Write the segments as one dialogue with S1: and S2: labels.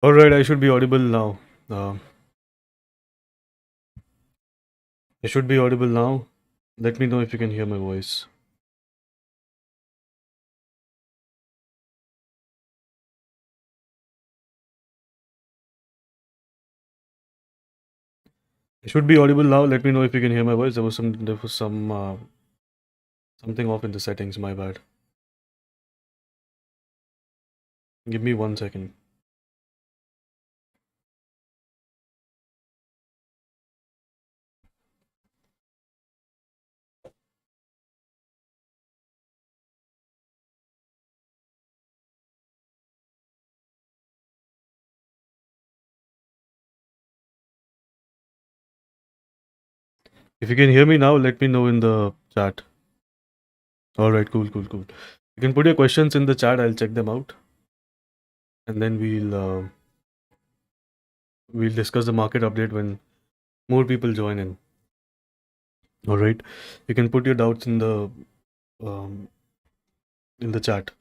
S1: All right, I should be audible now. Uh, I should be audible now. Let me know if you can hear my voice. I should be audible now. Let me know if you can hear my voice. There was some something off in the settings. My bad. Give me 1 second. If you can hear me now, let me know in the chat. All right, cool, cool, cool. You can put your questions in the chat. I'll check them out, and then we'll discuss the market update when more people join in. All right, you can put your doubts um, in the chat.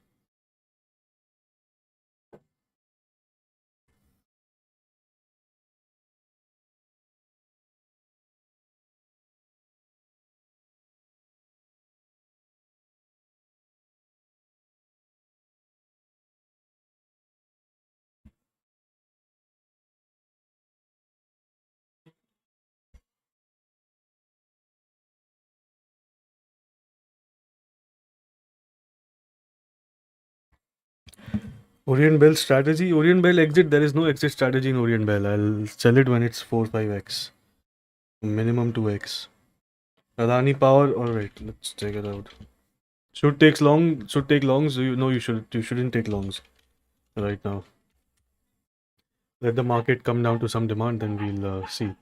S1: Orient Bell strategy. Orient Bell exit. There is no exit strategy in Orient Bell. I'll sell it when it's 4-5x. Minimum 2x. Adani Power. All right, let's check it out. Should take long. Should take longs. You know you should. You shouldn't take longs right now. Let the market come down to some demand, then we'll see.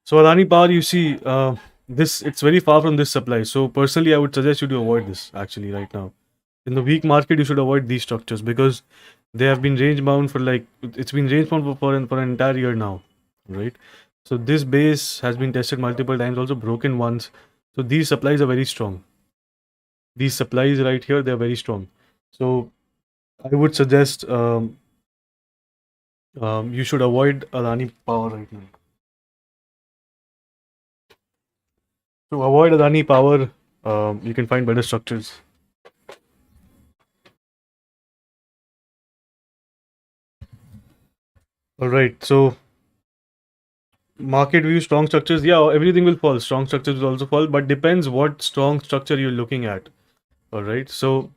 S1: So Adani Power, you see, this it's very far from this supply. So personally, I would suggest you to avoid this actually right now. In the weak market, you should avoid these structures because they have been range bound for like it's been range bound for an entire year now, right? So this base has been tested multiple times, also broken once. So these supplies are very strong. These supplies right here, they are very strong. So I would suggest you should avoid Adani Power right now. To avoid Adani Power, you can find better structures. All right, so market view strong structures. Yeah, everything will fall. Strong structures will also fall, but depends what strong structure you're looking at. All right, so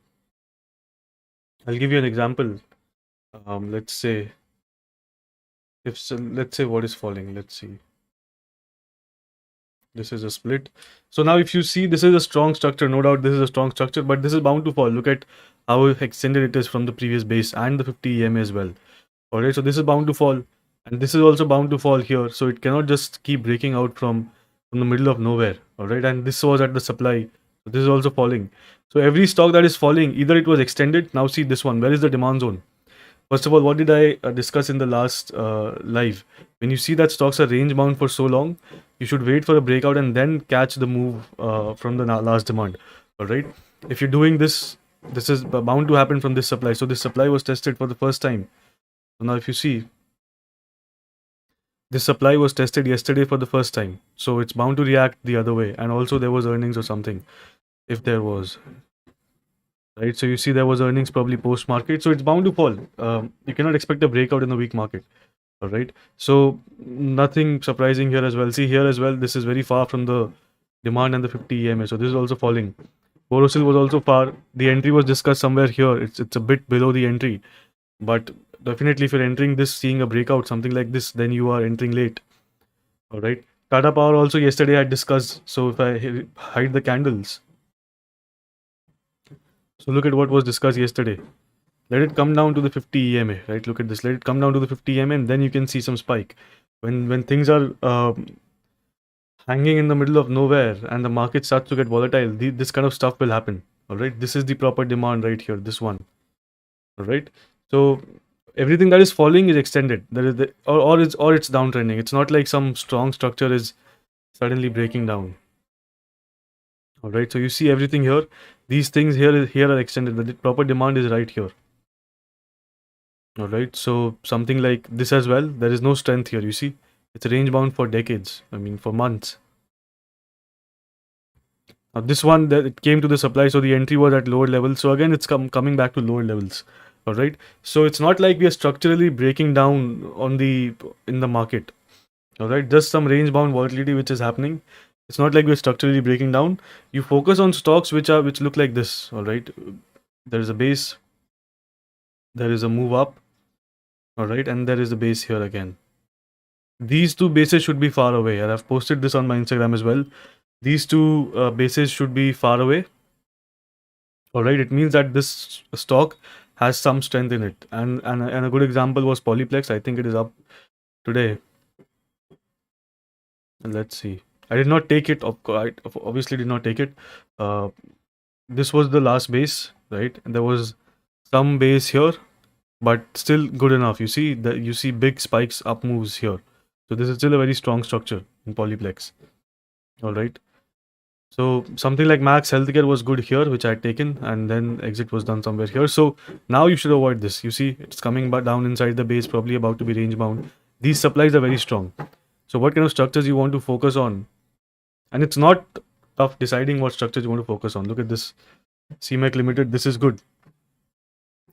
S1: I'll give you an example. Let's say let's say what is falling. Let's see. This is a split. So now if you see this is a strong structure, no doubt this is a strong structure, but this is bound to fall. Look at how extended it is from the previous base and the 50 EMA as well. All right, so this is bound to fall, and this is also bound to fall here. So it cannot just keep breaking out from the middle of nowhere. All right, and this was at the supply. So this is also falling. So every stock that is falling, either it was extended. Now see this one. Where is the demand zone? First of all, what did I discuss in the last live? When you see that stocks are range bound for so long, you should wait for a breakout and then catch the move from the last demand. All right. If you're doing this, this is bound to happen from this supply. So this supply was tested for the first time. So now if you see, this supply was tested yesterday for the first time. So it's bound to react the other way. And also there was earnings or something, if there was. Right. So you see there was earnings probably post market. So it's bound to fall. You cannot expect a breakout in the weak market. All right. So nothing surprising here as well. See here as well. This is very far from the demand and the 50 EMA. So this is also falling. Borosil was also far. The entry was discussed somewhere here. It's a bit below the entry, but definitely if you're entering this, seeing a breakout, something like this, then you are entering late. All right. Tata Power also yesterday I discussed. So if I hide the candles, so look at what was discussed yesterday. Let it come down to the 50 EMA, right? Look at this. Let it come down to the 50 EMA, and then you can see some spike. When things are hanging in the middle of nowhere and the market starts to get volatile, this kind of stuff will happen. All right. This is the proper demand right here. This one. All right. So everything that is falling is extended. There is or it's downtrending. It's not like some strong structure is suddenly breaking down. All right. So you see everything here. These things here are extended. The proper demand is right here. All right, so something like this as well. There is no strength here. You see, it's range bound for decades. I mean, for months. Now this one that it came to the supply, so the entry was at lower levels. So again, it's coming back to lower levels. All right, so it's not like we are structurally breaking down on the in the market. All right, just some range bound volatility which is happening. It's not like we're structurally breaking down. You focus on stocks which look like this. All right, there is a base, there is a move up. All right, and there is a base here again. These two bases should be far away, and I've posted this on my Instagram as well. These two bases should be far away. All right, it means that this stock has some strength in it, and a good example was Polyplex. I think it is up today. Let's see. I did not take it. I obviously did not take it. Uh, this was the last base, right? And there was some base here, but still good enough. You see that you see big spikes up moves here. So this is still a very strong structure in Polyplex. All right. So something like Max Healthcare was good here, which I had taken, and then exit was done somewhere here. So now you should avoid this. You see, it's coming back down inside the base, probably about to be range bound. These supplies are very strong. So what kind of structures you want to focus on? And it's not tough deciding what structures you want to focus on. Look at this CMAC Limited. This is good.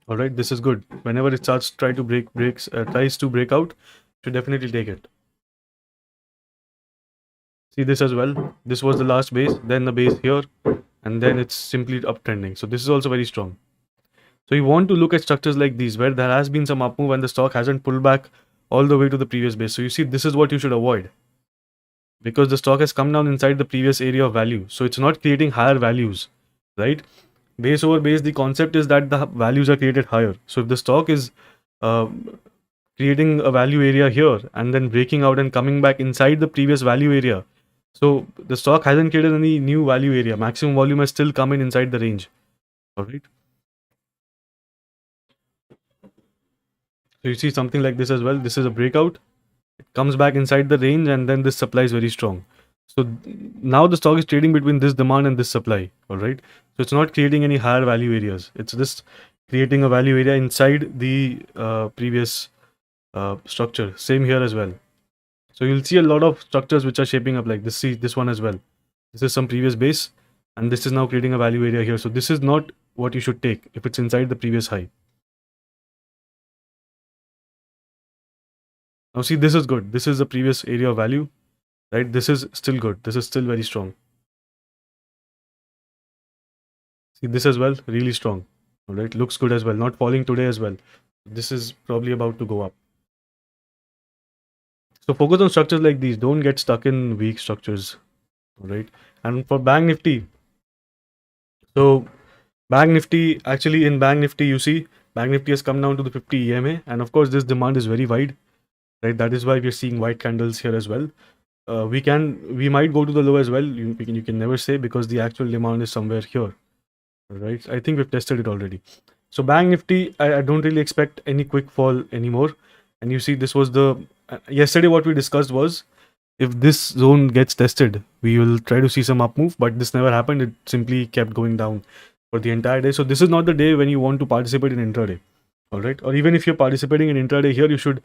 S1: All right, this is good. Whenever it starts tries to break out, you should definitely take it. See this as well. This was the last base, then the base here, and then it's simply uptrending. So this is also very strong. So you want to look at structures like these where there has been some up move and the stock hasn't pulled back all the way to the previous base. So you see, this is what you should avoid because the stock has come down inside the previous area of value. So it's not creating higher values, right? Base over base, the concept is that the values are created higher. So if the stock is uh, creating a value area here and then breaking out and coming back inside the previous value area, so the stock hasn't created any new value area. Maximum volume has still come in inside the range. All right. So you see something like this as well. This is a breakout. It comes back inside the range and then this supply is very strong. So now the stock is trading between this demand and this supply. All right. So it's not creating any higher value areas. It's just creating a value area inside the previous structure. Same here as well. So you'll see a lot of structures which are shaping up like this. See this one as well. This is some previous base and this is now creating a value area here. So this is not what you should take if it's inside the previous high. Now see, this is good. This is the previous area of value, right? This is still good. This is still very strong. See this as well, really strong. All right, looks good as well. Not falling today as well. This is probably about to go up. So focus on structures like these. Don't get stuck in weak structures. All right. And for Bank Nifty, so Bank Nifty, actually in Bank Nifty, you see Bank Nifty has come down to the 50 EMA, and of course this demand is very wide, right? That is why we are seeing white candles here as well. We might go to the low as well. You can never say because the actual demand is somewhere here, right? I think we've tested it already. So Bank Nifty, I don't really expect any quick fall anymore. And you see, this was the yesterday what we discussed was if this zone gets tested, we will try to see some up move, but this never happened. It simply kept going down for the entire day. So this is not the day when you want to participate in intraday, all right? Or even if you're participating in intraday here, you should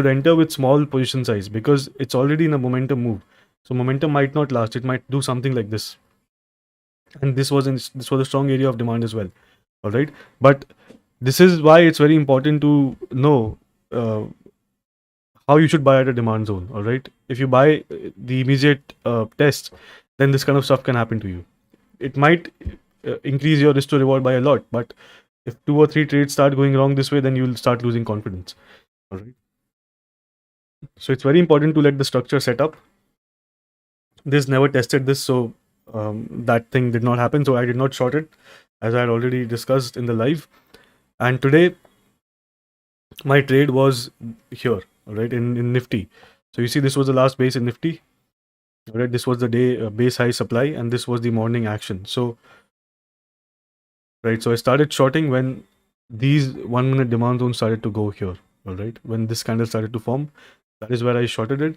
S1: enter with small position size because it's already in a momentum move. So momentum might not last. It might do something like this, and this was a strong area of demand as well, all right? But this is why it's very important to know how you should buy at a demand zone. All right, if you buy the immediate test, then this kind of stuff can happen to you. It might increase your risk to reward by a lot, but if 2 or 3 trades start going wrong this way, then you'll start losing confidence. All right, so it's very important to let the structure set up. This never tested this, so that thing did not happen, so I did not short it, as I had already discussed in the live. And today my trade was here, all right, in Nifty. So you see, this was the last base in Nifty. All right, this was the day base high supply, and this was the morning action. So, right, so I started shorting when these 1 minute demand zones started to go here. All right, when this candle started to form, that is where I shorted it,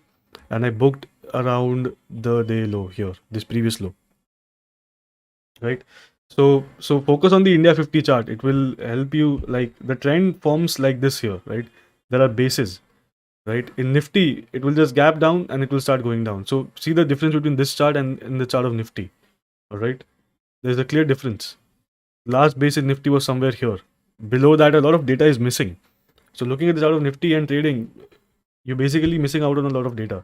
S1: and I booked around the day low here, this previous low. Right, So focus on the India 50 chart. It will help you. Like the trend forms like this here, right? There are bases, right? In Nifty, it will just gap down and it will start going down. So see the difference between this chart and the chart of Nifty. All right, there's a clear difference. Last base in Nifty was somewhere here. Below that, a lot of data is missing. So looking at the chart of Nifty and trading, you're basically missing out on a lot of data.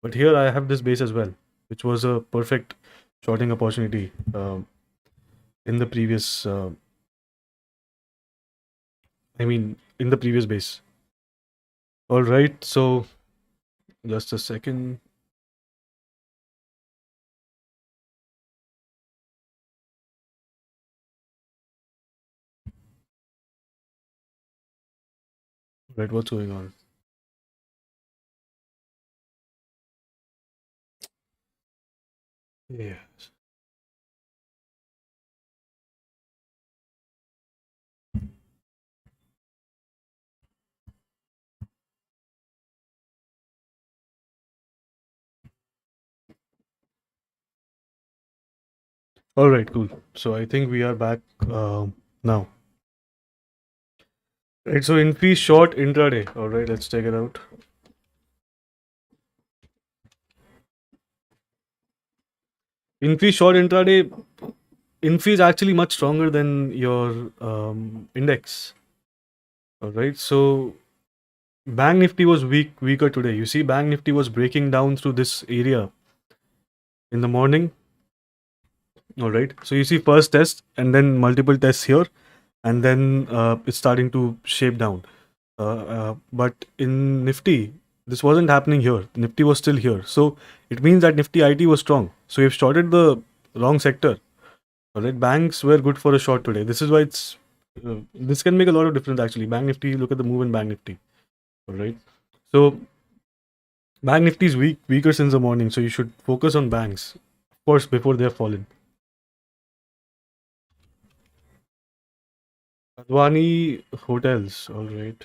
S1: But here I have this base as well, which was a perfect shorting opportunity in the previous. In the previous base. All right, so just a second. Right, what's going on? Yes. All right, cool. So I think we are back now. Right, so increase short intraday. All right, let's check it out. Increase short intraday. Infy is actually much stronger than your index. All right, so Bank Nifty was weaker today. You see, Bank Nifty was breaking down through this area in the morning. All right, so you see first test and then multiple tests here, and then it's starting to shape down. But in Nifty, this wasn't happening here. Nifty was still here, so it means that Nifty IT was strong. So you've shorted the wrong sector. All right, banks were good for a short today. This is why it's this can make a lot of difference actually. Bank Nifty, look at the move in Bank Nifty. All right, so Bank Nifty is weaker since the morning, so you should focus on banks, of course, before they have fallen. Advani Hotels, all right.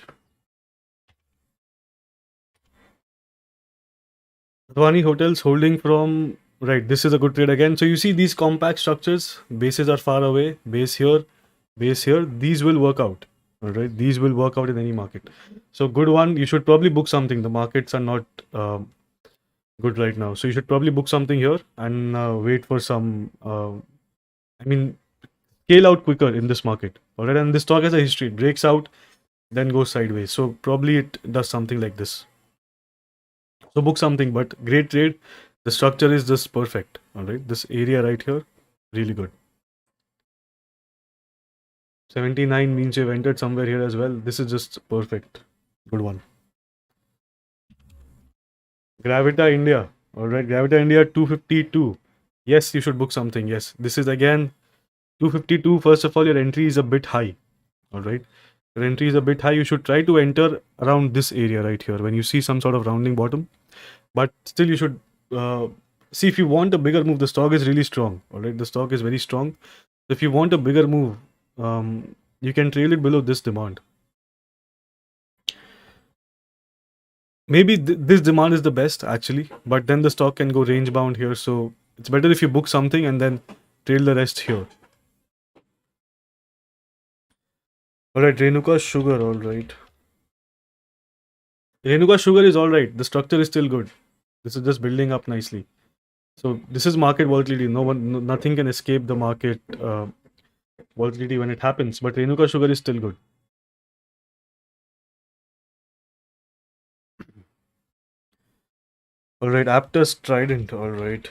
S1: Advani Hotels holding from right. This is a good trade again. So you see these compact structures, bases are far away, base here, base here. These will work out. All right, these will work out in any market. So good one. You should probably book something. The markets are not good right now, so you should probably book something here and wait for some. I mean, scale out quicker in this market. All right, and this stock has a history. It breaks out, then goes sideways. So probably it does something like this. So book something, but great trade. The structure is just perfect. All right, this area right here, really good. 79 means you've entered somewhere here as well. This is just perfect. Good one. Gravita India. All right, Gravita India 252. Yes, you should book something. Yes, this is again 252. First of all, your entry is a bit high. All right, your entry is a bit high. You should try to enter around this area right here when you see some sort of rounding bottom. But still, you should see if you want a bigger move. The stock is really strong. All right, the stock is very strong. If you want a bigger move, you can trail it below this demand. Maybe this demand is the best actually, but then the stock can go range bound here. So it's better if you book something and then trail the rest here. All right, Renuka Sugar. All right, Renuka Sugar is all right. The structure is still good. This is just building up nicely. So this is market volatility. Nothing can escape the market volatility when it happens. But Renuka Sugar is still good. All right, Aptus Trident. All right,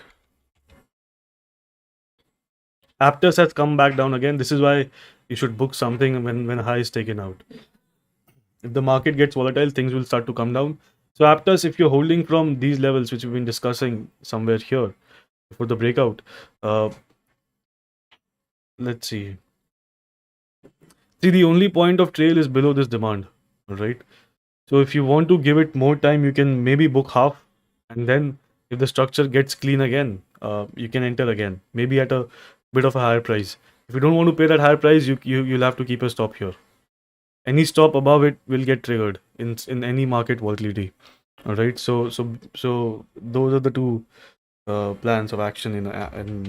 S1: Aptus has come back down again. This is why you should book something when high is taken out. If the market gets volatile, things will start to come down. So Aptus, if you're holding from these levels, which we've been discussing somewhere here before the breakout, uh, let's see. See, the only point of trail is below this demand, right? So if you want to give it more time, you can maybe book half, and then if the structure gets clean again, you can enter again, maybe at a bit of a higher price. If you don't want to pay that higher price, you'll have to keep a stop here. Any stop above it will get triggered in any market volatility. All right, so those are the two plans of action in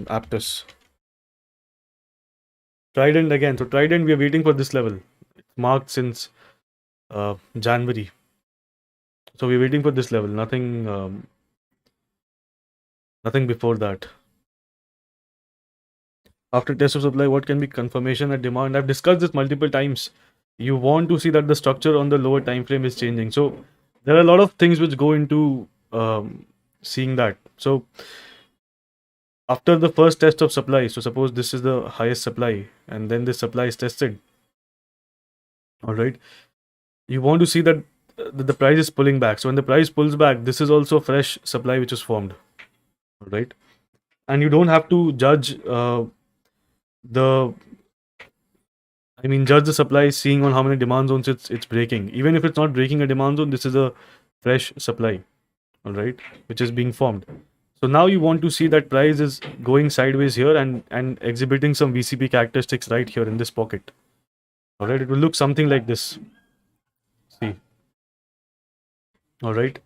S1: Aptus. Trident again. So Trident, we are waiting for this level. It's marked since January. So we're waiting for this level. Nothing before that. After test of supply, what can be confirmation at demand? I've discussed this multiple times. You want to see that the structure on the lower time frame is changing. So there are a lot of things which go into seeing that. So after the first test of supply, so suppose this is the highest supply, and then this supply is tested. All right, you want to see that the price is pulling back. So when the price pulls back, this is also fresh supply which is formed. All right, and you don't have to judge the judge the supply seeing on how many demand zones it's breaking. Even if it's not breaking a demand zone, this is a fresh supply, all right, which is being formed. So now you want to see that price is going sideways here and exhibiting some VCP characteristics right here in this pocket. All right, it will look something like this. See, all right,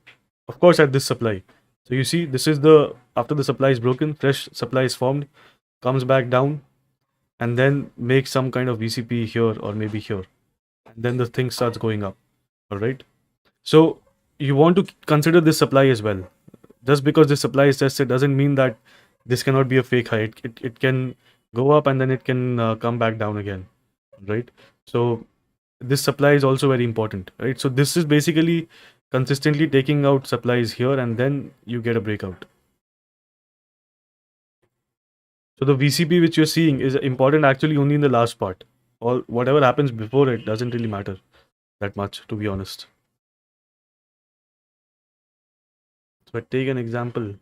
S1: of course at this supply. So you see, this is the after the supply is broken, fresh supply is formed, comes back down, and then makes some kind of VCP here or maybe here, and then the thing starts going up. All right. So you want to consider this supply as well. Just because this supply is tested doesn't mean that this cannot be a fake high. It can go up and then it can come back down again, right? So this supply is also very important, right? So this is basically consistently taking out supplies here and then you get a breakout. So the VCP which you're seeing is important actually only in the last part. All whatever happens before it doesn't really matter that much, to be honest. So I take an example.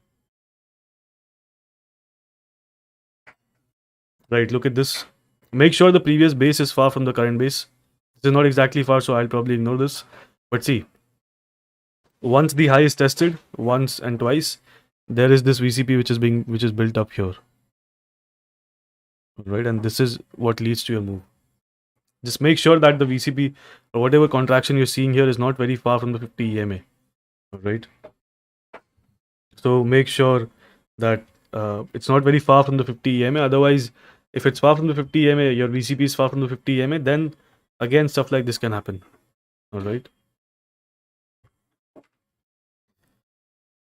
S1: Right, look at this. Make sure the previous base is far from the current base. This is not exactly far, so I'll probably ignore this. But see, once the high is tested, once and twice, there is this VCP which is built up here. Right, and this is what leads to your move. Just make sure that the VCP or whatever contraction you're seeing here is not very far from the 50 EMA. Right. So make sure that it's not very far from the 50 EMA. Otherwise, if it's far from the 50 EMA, your VCP is far from the 50 EMA, then again stuff like this can happen. All right.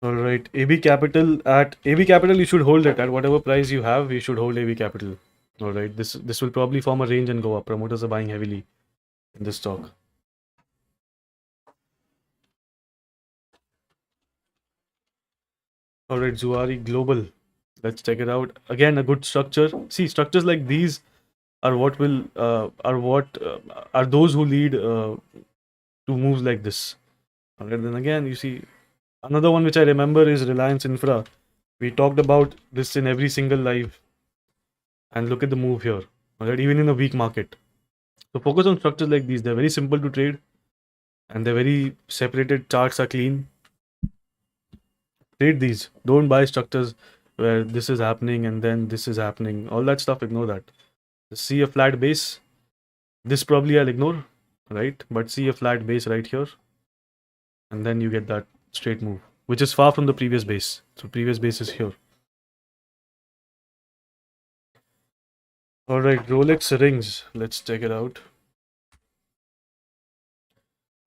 S1: All right. AB Capital, you should hold it at whatever price you have. You should hold AB Capital. All right. This will probably form a range and go up. Promoters are buying heavily in this stock. All right. Zuari Global. Let's check it out. Again, a good structure. See, structures like these are what will are those who lead to moves like this. All right. Then again, you see another one which I remember is Reliance Infra. We talked about this in every single live. And look at the move here. All right, even in a weak market. So focus on structures like these. They're very simple to trade, and they're very separated. Charts are clean. Trade these. Don't buy structures where this is happening and then this is happening. All that stuff, ignore that. See a flat base. This probably I'll ignore, right? But see a flat base right here, and then you get that straight move, which is far from the previous base. So previous base is here. All right, Rolex rings. Let's check it out.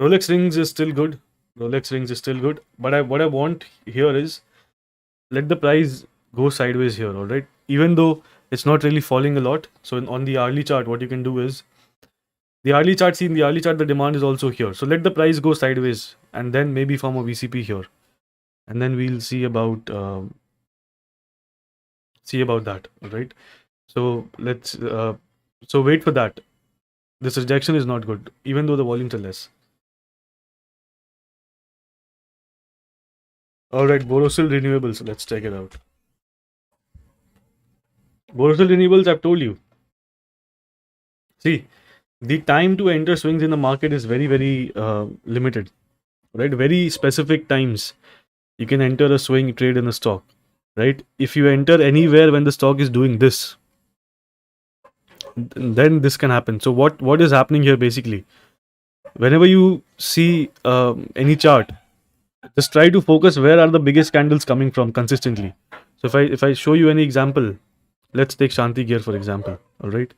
S1: Rolex rings is still good. Rolex rings is still good. But what I want here is let the price go sideways here. All right, even though it's not really falling a lot. So on the hourly chart, what you can do is the hourly chart. See, in the hourly chart, the demand is also here. So let the price go sideways and then maybe form a VCP here, and then we'll see about that. All right. So let's so wait for that. This rejection is not good, even though the volumes are less. All right, Borosil Renewables. Let's check it out. Borosil Renewables, I've told you. See, the time to enter swings in the market is very, very limited. Right, very specific times you can enter a swing trade in a stock. Right, if you enter anywhere when the stock is doing this, then this can happen. So what is happening here basically? Whenever you see any chart, just try to focus where are the biggest candles coming from consistently. So if I show you any example, let's take Shanti Gear for example. All right,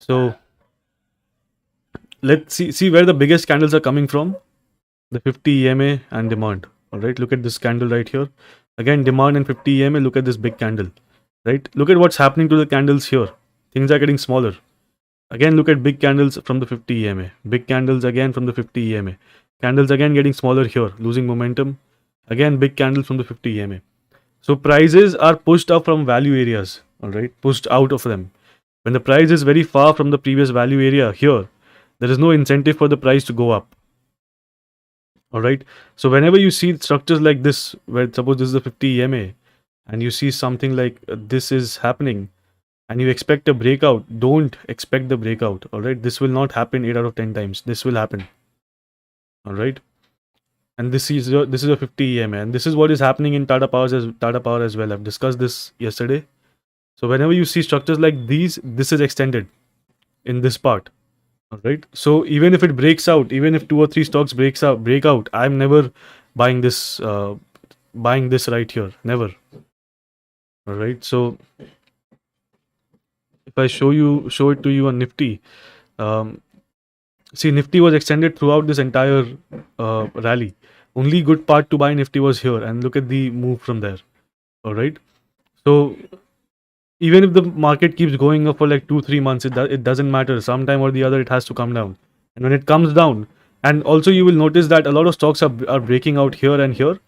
S1: So let's see where the biggest candles are coming from. The 50 EMA and demand. All right, look at this candle right here. Again, demand and 50 EMA. Look at this big candle. Right, look at what's happening to the candles here. Things are getting smaller. Again, look at big candles from the 50 EMA. Big candles again from the 50 EMA. Candles again getting smaller here, losing momentum. Again, big candles from the 50 EMA. So prices are pushed up from value areas. All right, pushed out of them. When the price is very far from the previous value area here, there is no incentive for the price to go up. All right. So whenever you see structures like this, where suppose this is the 50 EMA, and you see something like this is happening, and you expect a breakout, don't expect the breakout. All right. This will not happen 8 out of 10 times. This will happen. All right. And this is a 50 EMA, and this is what is happening in Tata Power as well. I've discussed this yesterday. So whenever you see structures like these, this is extended in this part. All right. So even if it breaks out, even if 2 or 3 stocks break out, I'm never buying this right here. Never. All right. So if I show it to you on Nifty, see Nifty was extended throughout this entire rally. Only good part to buy Nifty was here, and look at the move from there. All right. So even if the market keeps going up for like 2-3 months, it doesn't matter. Sometime or the other, it has to come down. And when it comes down, and also you will notice that a lot of stocks are breaking out here and here,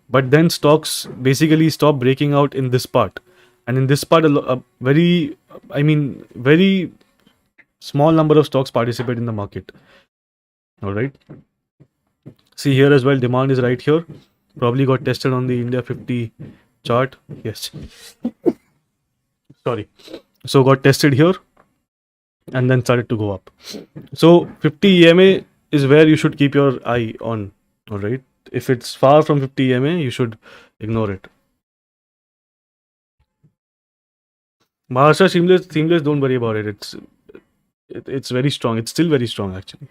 S1: but then stocks basically stop breaking out in this part. And in this part, very small number of stocks participate in the market. All right. See here as well, demand is right here. Probably got tested on the India 50 chart. Yes. Sorry. So got tested here and then started to go up. So 50 EMA is where you should keep your eye on. All right. If it's far from 50 EMA, you should ignore it. Maharashtra seamless, don't worry about it. It's very strong. It's still very strong actually.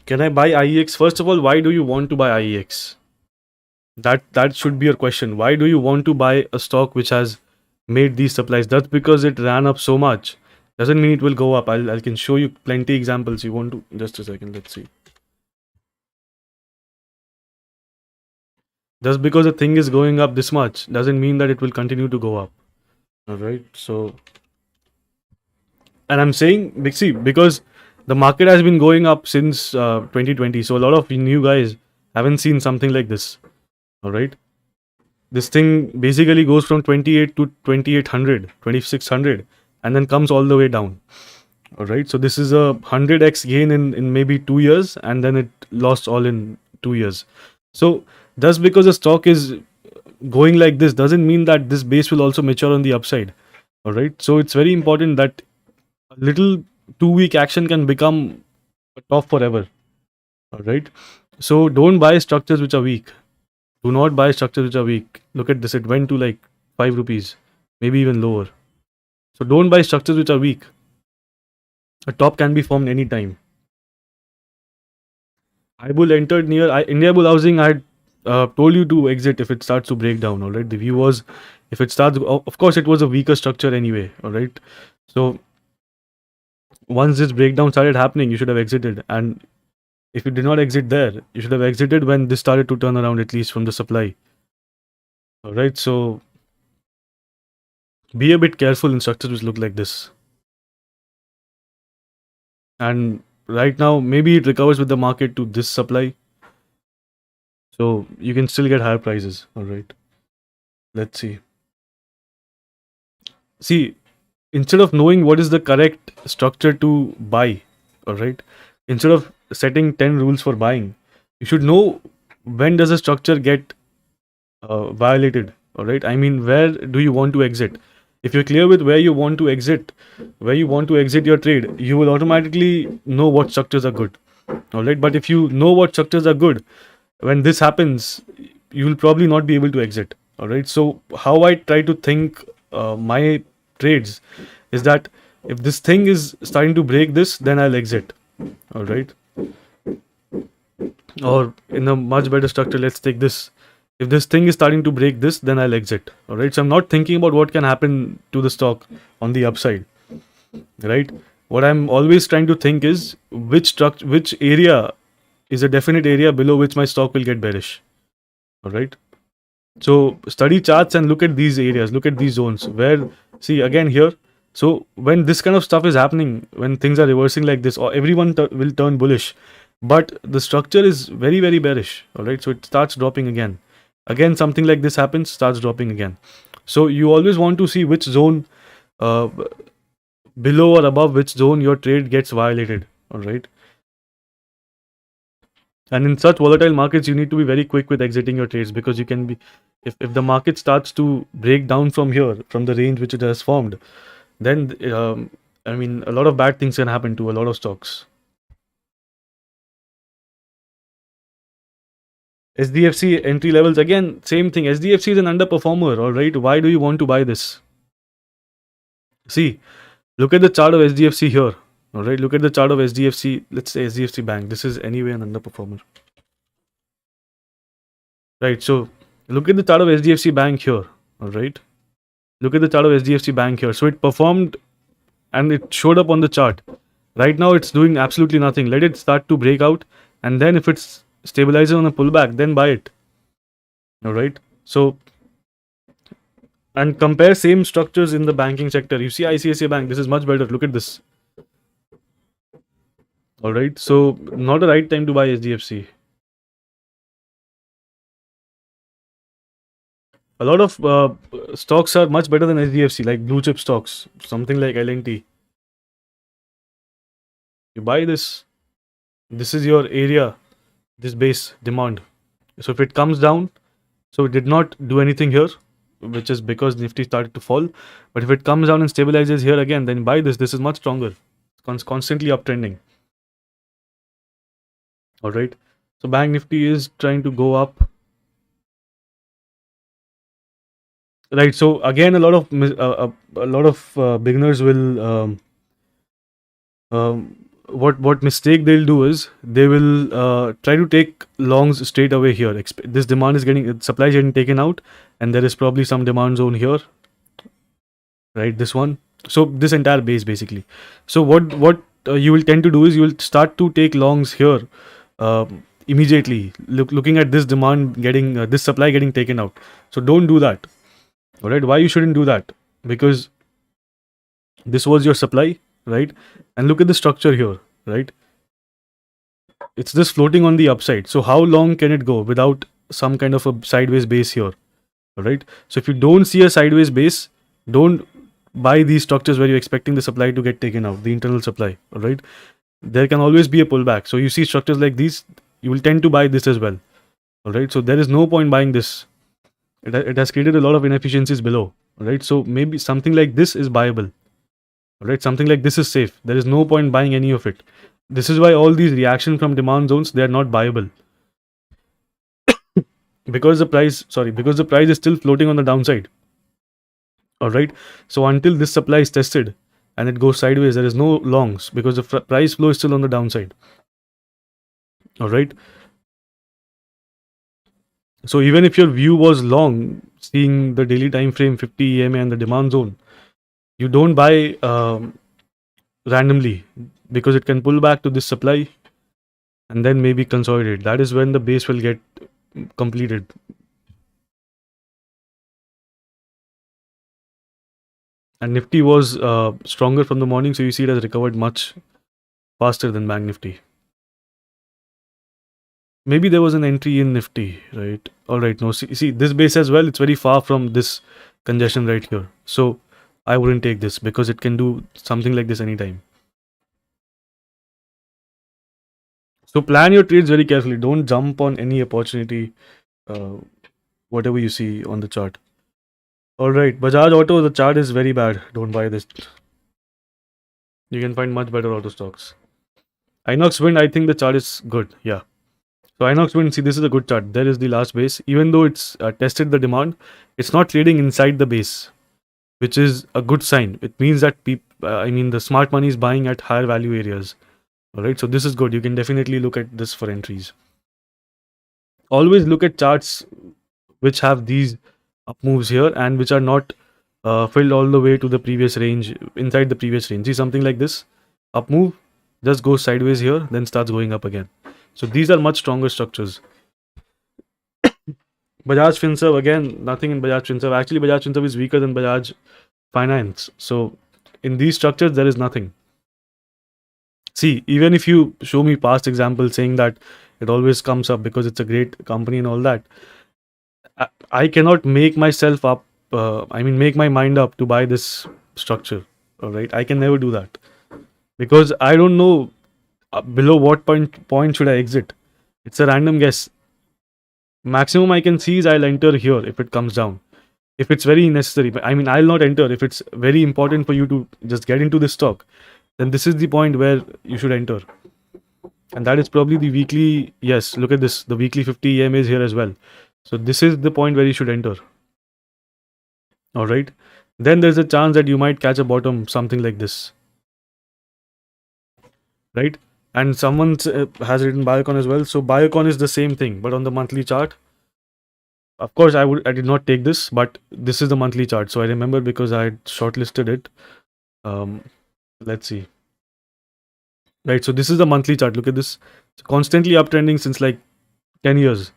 S1: Can I buy IEX? First of all, why do you want to buy IEX? That should be your question. Why do you want to buy a stock which has made these supplies? That's because it ran up so much. Doesn't mean it will go up. I can show you plenty examples. You want to just a second. Let's see. Just because a thing is going up this much doesn't mean that it will continue to go up. All right. So, and I'm saying, see, because the market has been going up since 2020, so a lot of new guys haven't seen something like this. All right. This thing basically goes from 28 to 2800, 2600, and then comes all the way down. All right. So this is a 100x gain in maybe 2 years, and then it lost all in 2 years. So just because a stock is going like this doesn't mean that this base will also mature on the upside. All right. So it's very important that a little 2-week action can become a top forever. All right. So don't buy structures which are weak. Do not buy structures which are weak. Look at this. It went to like 5 rupees, maybe even lower. So don't buy structures which are weak. A top can be formed anytime. iBull entered near India Bull Housing. I had told you to exit if it starts to break down. All right. The view was if it starts, of course, it was a weaker structure anyway. All right. So once this breakdown started happening, you should have exited. And if you did not exit there, you should have exited when this started to turn around, at least from the supply. All right. So be a bit careful in structures which look like this. And right now, maybe it recovers with the market to this supply. So you can still get higher prices. All right. Let's see. See, instead of knowing what is the correct structure to buy, all right, instead of setting 10 rules for buying, you should know when does a structure get violated. All right. I mean, where do you want to exit? If you're clear with where you want to exit your trade, you will automatically know what structures are good. All right. But if you know what structures are good, when this happens, you will probably not be able to exit. All right. So how I try to think my trades is that if this thing is starting to break this, then I'll exit. All right. Or in a much better structure, let's take this. If this thing is starting to break this, then I'll exit. All right. So I'm not thinking about what can happen to the stock on the upside. right? What I'm always trying to think is which area is a definite area below which my stock will get bearish. All right. So study charts and look at these areas, look at these zones where, see again here. So when this kind of stuff is happening, when things are reversing like this, or everyone will turn bullish, but the structure is very very bearish. All right, so it starts dropping again. Again, something like this happens, starts dropping again. So you always want to see which zone, uh, below or above which zone your trade gets violated. All right. And in such volatile markets, you need to be very quick with exiting your trades, because you can be, if the market starts to break down from here, from the range which it has formed, then I mean, a lot of bad things can happen to a lot of stocks. SDFC entry levels, again, same thing. SDFC is an underperformer, all right? Why do you want to buy this? See, look at the chart of SDFC here, all right? Look at the chart of SDFC, let's say SDFC Bank. This is anyway an underperformer. Right, so look at the chart of SDFC Bank here, all right? Look at the chart of SDFC Bank here. So it performed and it showed up on the chart. Right now it's doing absolutely nothing. Let it start to break out, and then if it's stabilizing on a pullback, then buy it. All right. So, and compare same structures in the banking sector. You see ICICI Bank, this is much better. Look at this. All right. So not the right time to buy SDFC. A lot of stocks are much better than SDFC, like blue chip stocks, something like LNT. You buy this. This is your area, this base demand. So if it comes down, so it did not do anything here, which is because Nifty started to fall. But if it comes down and stabilizes here again, then buy this. This is much stronger. Constantly uptrending. All right. So Bank Nifty is trying to go up. Right. So again, a lot of beginners will what mistake they'll do is they will try to take longs straight away here. This demand is getting, supply is getting taken out, and there is probably some demand zone here, right? This one. So this entire base basically. So what you will tend to do is you will start to take longs here immediately, looking at this demand getting this supply getting taken out. So don't do that. All right. Why you shouldn't do that? Because this was your supply, right? And look at the structure here, right? It's just floating on the upside. So how long can it go without some kind of a sideways base here? All right. So if you don't see a sideways base, don't buy these structures where you're expecting the supply to get taken out, the internal supply. All right. There can always be a pullback. So you see structures like these, you will tend to buy this as well. All right. So there is no point buying this. It has created a lot of inefficiencies below. All right. So maybe something like this is buyable. All right. Something like this is safe. There is no point buying any of it. This is why all these reaction from demand zones, they are not buyable. Because the price is still floating on the downside. All right. So until this supply is tested and it goes sideways, there is no longs because the price flow is still on the downside. All right. So even if your view was long, seeing the daily time frame, 50 EMA and the demand zone, you don't buy randomly, because it can pull back to this supply and then maybe consolidate. That is when the base will get completed. And Nifty was stronger from the morning, so you see it has recovered much faster than Bank Nifty. Maybe there was an entry in Nifty, right? All right, no, see this base as well, it's very far from this congestion right here. So I wouldn't take this because it can do something like this anytime. So plan your trades very carefully. Don't jump on any opportunity, whatever you see on the chart. All right, Bajaj Auto, the chart is very bad. Don't buy this. You can find much better auto stocks. Inox Wind, I think the chart is good. Yeah. So Inox Wind, see, this is a good chart. There is the last base. Even though it's tested the demand, it's not trading inside the base, which is a good sign. It means that the smart money is buying at higher value areas. All right. So this is good. You can definitely look at this for entries. Always look at charts which have these up moves here and which are not filled all the way to the previous range, inside the previous range. See, something like this, up move, just goes sideways here, then starts going up again. So these are much stronger structures. Bajaj Finserv, again, nothing in Bajaj Finserv. Actually, Bajaj Finserv is weaker than Bajaj Finance. So in these structures, there is nothing. See, even if you show me past examples saying that it always comes up because it's a great company and all that, I cannot make myself up, make my mind up to buy this structure. All right. I can never do that because I don't know below what point should I exit. It's a random guess. Maximum I can see is I'll enter here if it comes down. If it's very necessary, I'll not enter. If it's very important for you to just get into this stock, then this is the point where you should enter. And that is probably the weekly. Yes, look at this. The weekly 50 EMA is here as well. So this is the point where you should enter. All right. Then there's a chance that you might catch a bottom, something like this. Right. And someone has written Biocon as well. So Biocon is the same thing, but on the monthly chart. Of course, I did not take this, but this is the monthly chart. So I remember because I had shortlisted it. Let's see. Right. So this is the monthly chart. Look at this. It's constantly uptrending since like 10 years.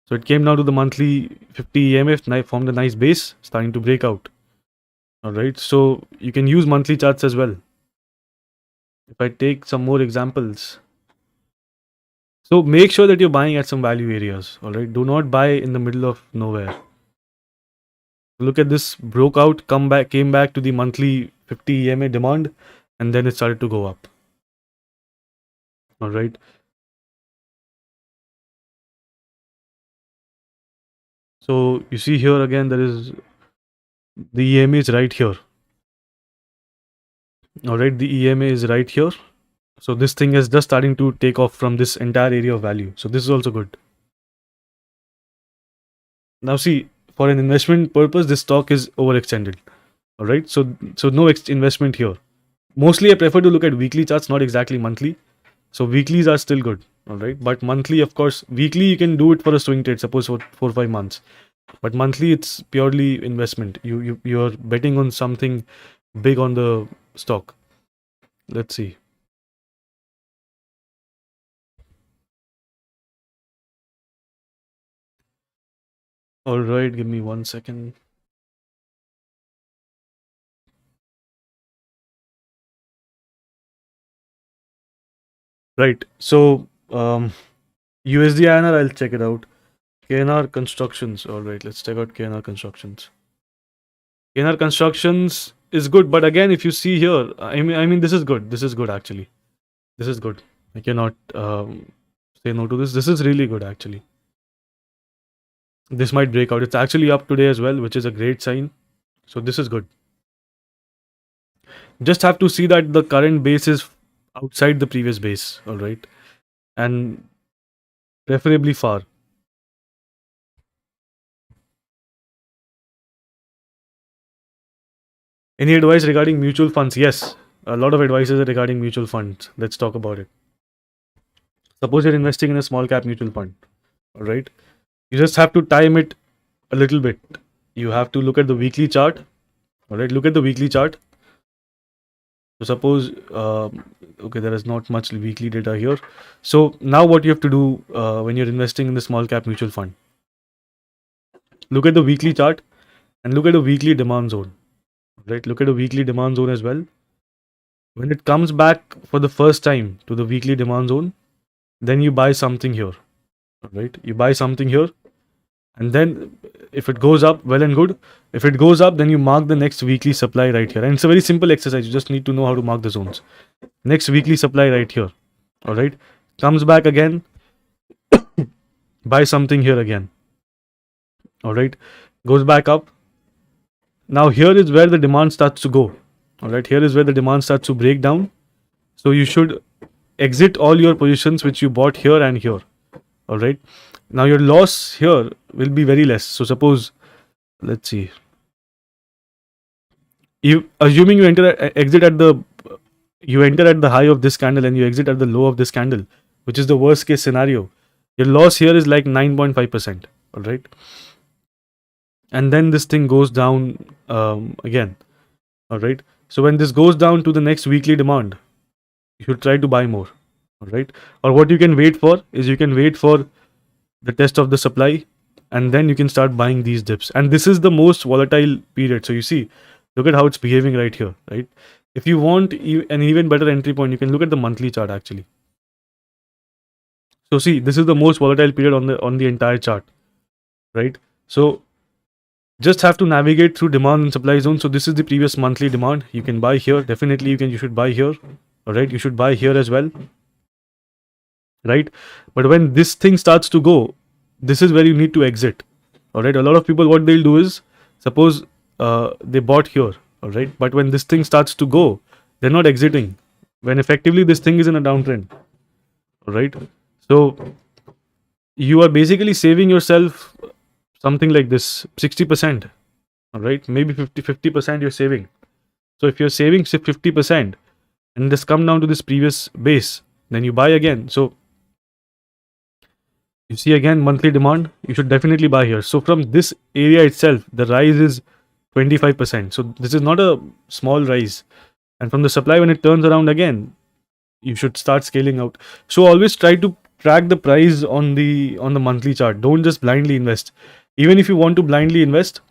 S1: So it came down to the monthly 50 EMF, formed a nice base, starting to break out. All right. So you can use monthly charts as well. If I take some more examples. So make sure that you're buying at some value areas. All right. Do not buy in the middle of nowhere. Look at this, broke out, came back to the monthly 50 EMA demand, and then it started to go up. All right. So you see here again, there is the EMA is right here. All right. The EMA is right here. So this thing is just starting to take off from this entire area of value. So this is also good. Now see, for an investment purpose, this stock is overextended. All right. So no investment here. Mostly I prefer to look at weekly charts, not exactly monthly. So weeklies are still good. All right. But monthly, of course, weekly you can do it for a swing trade, suppose for 4 or 5 months. But monthly it's purely investment. You're betting on something big on the stock. Let's see. All right, give me 1 second. Right. So USD INR, I'll check it out. KNR Constructions. All right, let's check out KNR Constructions. KNR Constructions is good, but again, if you see here, I mean, this is good. This is good actually. This is good. I cannot say no to this. This is really good actually. This might break out. It's actually up today as well, which is a great sign. So this is good. Just have to see that the current base is outside the previous base. All right, and preferably far. Any advice regarding mutual funds? Yes, a lot of advices are regarding mutual funds. Let's talk about it. Suppose you're investing in a small cap mutual fund. All right, you just have to time it a little bit. You have to look at the weekly chart. All right, look at the weekly chart. So suppose, okay, there is not much weekly data here. So now what you have to do when you're investing in the small cap mutual fund, look at the weekly chart and look at the weekly demand zone. Right, look at the weekly demand zone as well. When it comes back for the first time to the weekly demand zone, then you buy something here. Right, you buy something here, and then if it goes up, well and good. If it goes up, then you mark the next weekly supply right here, and it's a very simple exercise. You just need to know how to mark the zones. Next weekly supply right here. All right, comes back again, buy something here again. All right, goes back up. Now here is where the demand starts to go. All right, here is where the demand starts to break down. So you should exit all your positions which you bought here and here. All right, now your loss here will be very less. So suppose, let's see, you assuming you exit at the high of this candle and you exit at the low of this candle, which is the worst case scenario, your loss here is like 9.5%. All right, and then this thing goes down again. All right. So when this goes down to the next weekly demand, you should try to buy more. All right. Or what you can wait for is you can wait for the test of the supply, and then you can start buying these dips. And this is the most volatile period. So you see, look at how it's behaving right here. Right. If you want an even better entry point, you can look at the monthly chart actually. So see, this is the most volatile period on the entire chart, right? So just have to navigate through demand and supply zone. So this is the previous monthly demand. You can buy here. Definitely you should buy here. All right. You should buy here as well. Right. But when this thing starts to go, this is where you need to exit. All right. A lot of people, what they'll do is, suppose they bought here. All right. But when this thing starts to go, they're not exiting. When effectively this thing is in a downtrend. All right. So you are basically saving yourself something like this 60%. All right. Maybe 50% you're saving. So if you're saving 50% and this come down to this previous base, then you buy again. So you see again monthly demand, you should definitely buy here. So from this area itself, the rise is 25%. So this is not a small rise. And from the supply, when it turns around again, you should start scaling out. So always try to track the price on the monthly chart. Don't just blindly invest. Even if you want to blindly invest,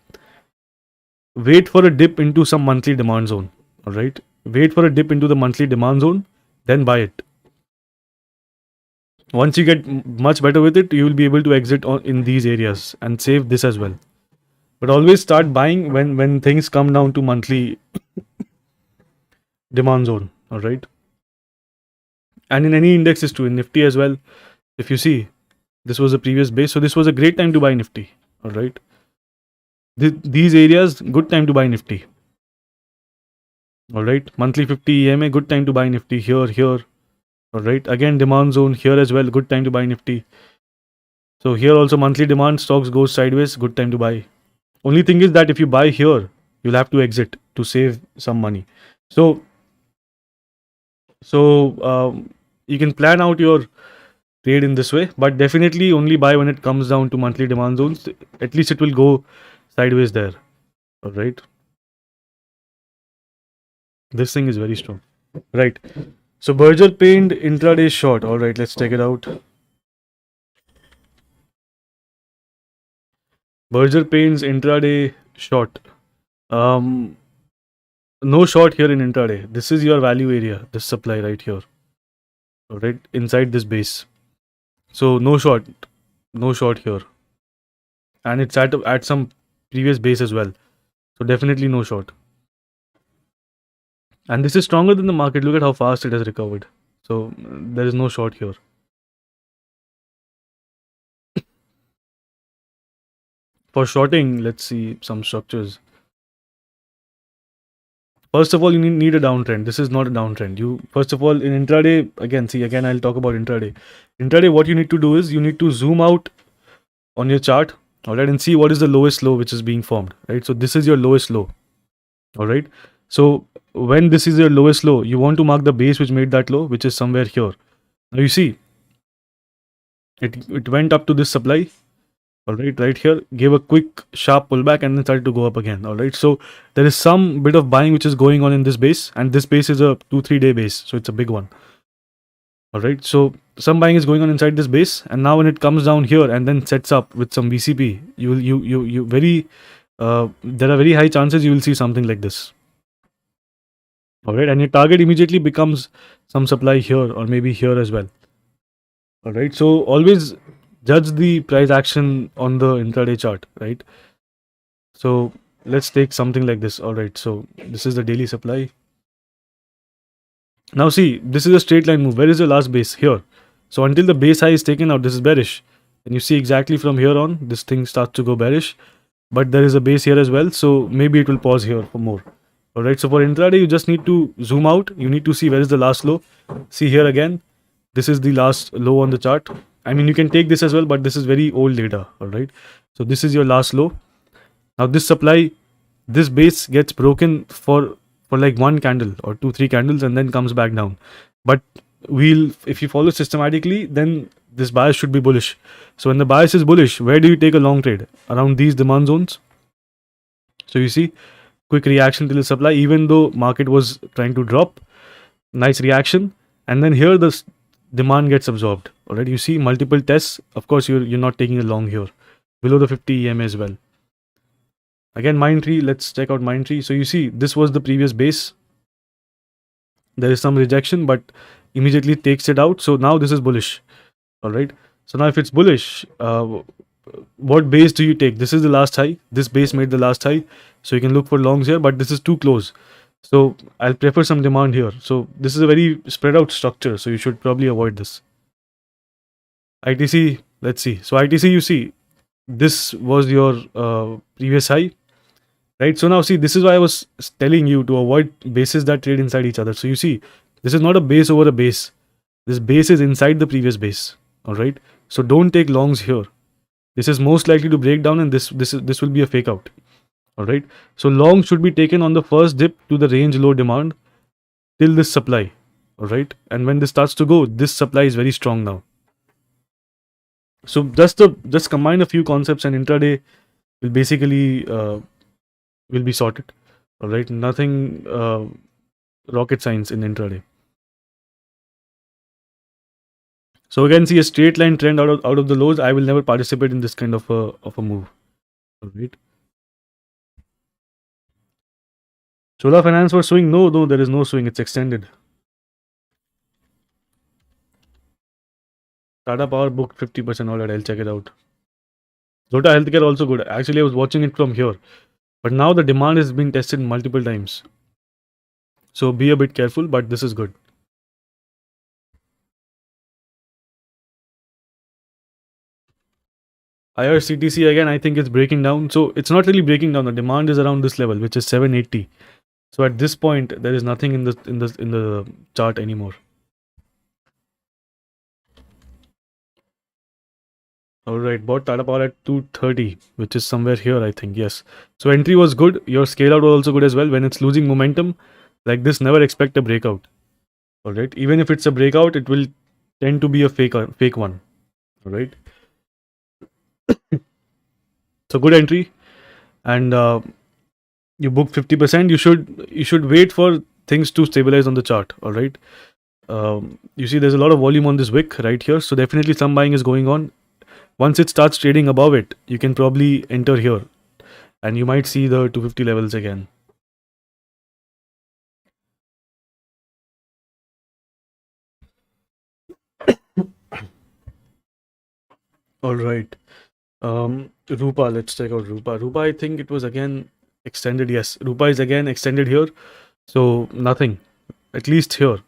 S1: wait for a dip into some monthly demand zone. All right. Wait for a dip into the monthly demand zone, then buy it. Once you get much better with it, you will be able to exit in these areas and save this as well. But always start buying when things come down to monthly demand zone. All right. And in any indexes too, in Nifty as well. If you see, this was a previous base, so this was a great time to buy Nifty. All right. These areas, good time to buy Nifty. All right. Monthly 50 EMA, good time to buy Nifty here. All right. Again, demand zone here as well, good time to buy Nifty. So here also monthly demand, stocks goes sideways, good time to buy. Only thing is that if you buy here, you'll have to exit to save some money. So you can plan out your trade in this way, but definitely only buy when it comes down to monthly demand zones. At least it will go sideways there. All right. This thing is very strong. Right. So Berger Pained intraday short. All right, let's take it out. Berger Pain's intraday short. No short here in intraday. This is your value area, this supply right here. All right, inside this base. So no short here. And it's at some previous base as well. So definitely no short. And this is stronger than the market. Look at how fast it has recovered. So there is no short here. For shorting, let's see some structures. First of all, you need a downtrend. This is not a downtrend. You first of all in intraday, again I'll talk about intraday. Intraday, what you need to do is you need to zoom out on your chart, all right, and see what is the lowest low which is being formed, right? So this is your lowest low, all right. So when this is your lowest low, you want to mark the base which made that low, which is somewhere here. Now you see, it went up to this supply, all right here, gave a quick sharp pullback and then started to go up again. All right, so there is some bit of buying which is going on in this base, and this base is a 2-3 day base, so it's a big one. All right, so some buying is going on inside this base, and now when it comes down here and then sets up with some VCP, there are very high chances you will see something like this. All right, and your target immediately becomes some supply here or maybe here as well. All right, so always judge the price action on the intraday chart, right? So let's take something like this. All right, so this is the daily supply. Now see, this is a straight line move. Where is the last base? Here. So until the base high is taken out, this is bearish. And you see exactly from here on, this thing starts to go bearish. But there is a base here as well, so maybe it will pause here for more. All right, so for intraday, you just need to zoom out. You need to see where is the last low. See here again, this is the last low on the chart. I mean, you can take this as well, but this is very old data. All right, so this is your last low. Now this supply, this base gets broken for like one candle or 2-3 candles and then comes back down. But if you follow systematically, then this bias should be bullish. So when the bias is bullish, where do you take a long trade? Around these demand zones. So you see, quick reaction till the supply, even though market was trying to drop, nice reaction, and then here the demand gets absorbed. All right, you see multiple tests. Of course, you're not taking a long here, below the 50 EMA as well. Again, Mindtree. Let's check out Mindtree. So you see, this was the previous base. There is some rejection, but immediately takes it out. So now this is bullish. All right. So now if it's bullish, what base do you take? This is the last high. This base made the last high, so you can look for longs here, but this is too close. So I'll prefer some demand here. So this is a very spread out structure, so you should probably avoid this. ITC, let's see. So ITC, you see, this was your previous high, right? So now see, this is why I was telling you to avoid bases that trade inside each other. So you see, this is not a base over a base. This base is inside the previous base. All right. So don't take longs here. This is most likely to break down, and this will be a fake out. All right. So long should be taken on the first dip to the range low demand till this supply. All right. And when this starts to go, this supply is very strong now. So just combine a few concepts, and intraday will basically will be sorted. All right. Nothing rocket science in intraday. So again, see a straight line trend out of the lows. I will never participate in this kind of a move. All right. Chola Finance was swing. No, there is no swing. It's extended. Tata Power booked 50%. All right, I'll check it out. Zota Healthcare also good. Actually, I was watching it from here, but now the demand has been tested multiple times. So be a bit careful, but this is good. IRCTC again, I think it's breaking down. So it's not really breaking down. The demand is around this level, which is 780. So at this point, there is nothing in the chart anymore. All right, bought Tata Power at 230, which is somewhere here, I think. Yes. So entry was good. Your scale out was also good as well. When it's losing momentum like this, never expect a breakout. All right. Even if it's a breakout, it will tend to be a fake one. All right. So good entry, and you book 50%. You should wait for things to stabilize on the chart. All right. You see, there's a lot of volume on this wick right here, so definitely some buying is going on. Once it starts trading above it, you can probably enter here, and you might see the 250 levels again. All right. Rupa, let's check out Rupa. Rupa, I think it was again extended. Yes, Rupa is again extended here. So nothing, at least here.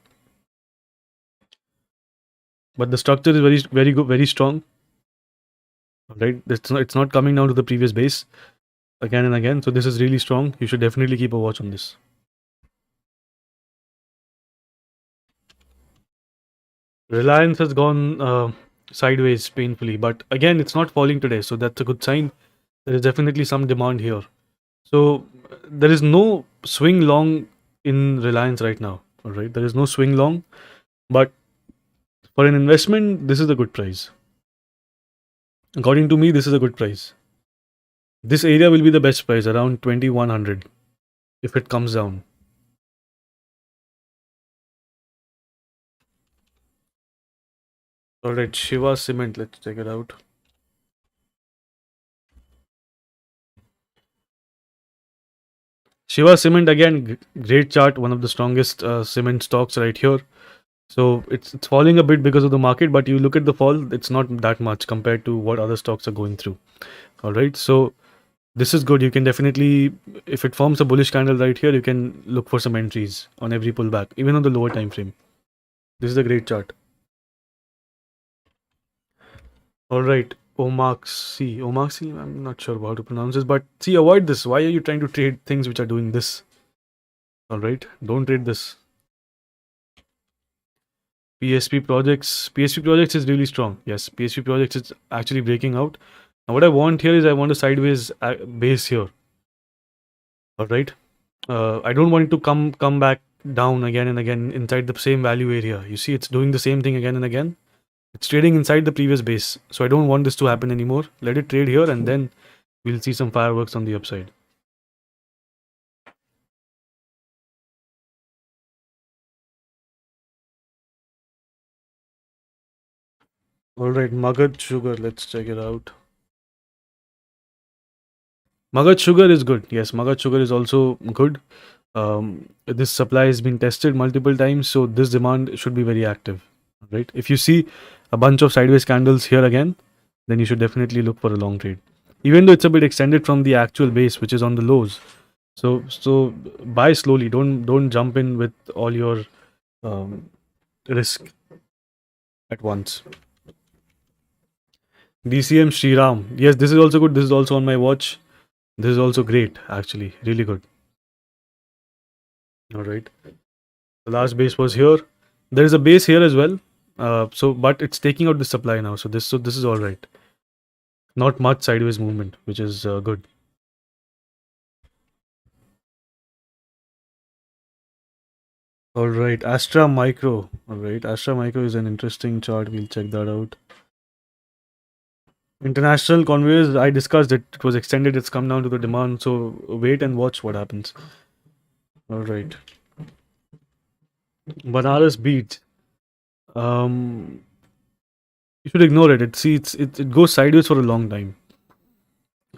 S1: But the structure is very good, very strong. Right, it's not coming down to the previous base again and again. So this is really strong. You should definitely keep a watch on this. Reliance has gone sideways painfully, but again, it's not falling today, so that's a good sign. There is definitely some demand here. So there is no swing long in Reliance right now. All right, there is no swing long, but for an investment, this is a good price. According to me, this is a good price. This area will be the best price, around 2100, if it comes down. All right, Shiva Cement. Let's check it out. Shiva Cement again, great chart, one of the strongest cement stocks right here. So it's falling a bit because of the market, but you look at the fall, it's not that much compared to what other stocks are going through. All right, so this is good. You can definitely, if it forms a bullish candle right here, you can look for some entries on every pullback, even on the lower time frame. This is a great chart. All right, Omaxi. I'm not sure how to pronounce this, but see, avoid this. Why are you trying to trade things which are doing this? All right, don't trade this. PSP projects is really strong. Yes, PSP projects is actually breaking out. Now what I want here is I want a sideways base here. All right. I don't want it to come back down again and again inside the same value area. You see, it's doing the same thing again and again. It's trading inside the previous base. So I don't want this to happen anymore. Let it trade here, and then we'll see some fireworks on the upside. All right, Magad sugar. Let's check it out. Magad sugar is good. Yes, Magad sugar is also good. This supply has been tested multiple times, so this demand should be very active, right? If you see a bunch of sideways candles here again, then you should definitely look for a long trade, even though it's a bit extended from the actual base, which is on the lows. So buy slowly. Don't jump in with all your um, risk at once. DCM Shriram. Yes, this is also good. This is also on my watch. This is also great, actually, really good. All right. The last base was here. There is a base here as well. But it's taking out the supply now. So this is all right. Not much sideways movement, which is good. All right, Astra Micro. All right, Astra Micro is an interesting chart. We'll check that out. International conveyors, I discussed it. It was extended. It's come down to the demand. So wait and watch what happens. All right, Banaras beads. Um, you should ignore it. It goes sideways for a long time.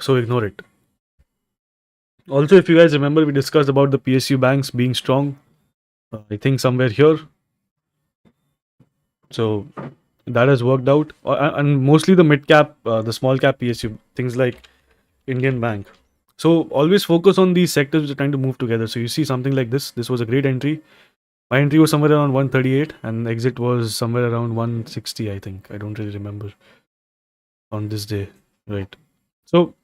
S1: So ignore it. Also, if you guys remember, we discussed about the PSU banks being strong. I think somewhere here. So that has worked out, and mostly the mid cap, the small cap PSU things like Indian Bank. So always focus on these sectors which are trying to move together. So you see something like this. This was a great entry. My entry was somewhere around 138, and exit was somewhere around 160. I think I don't really remember on this day, right? So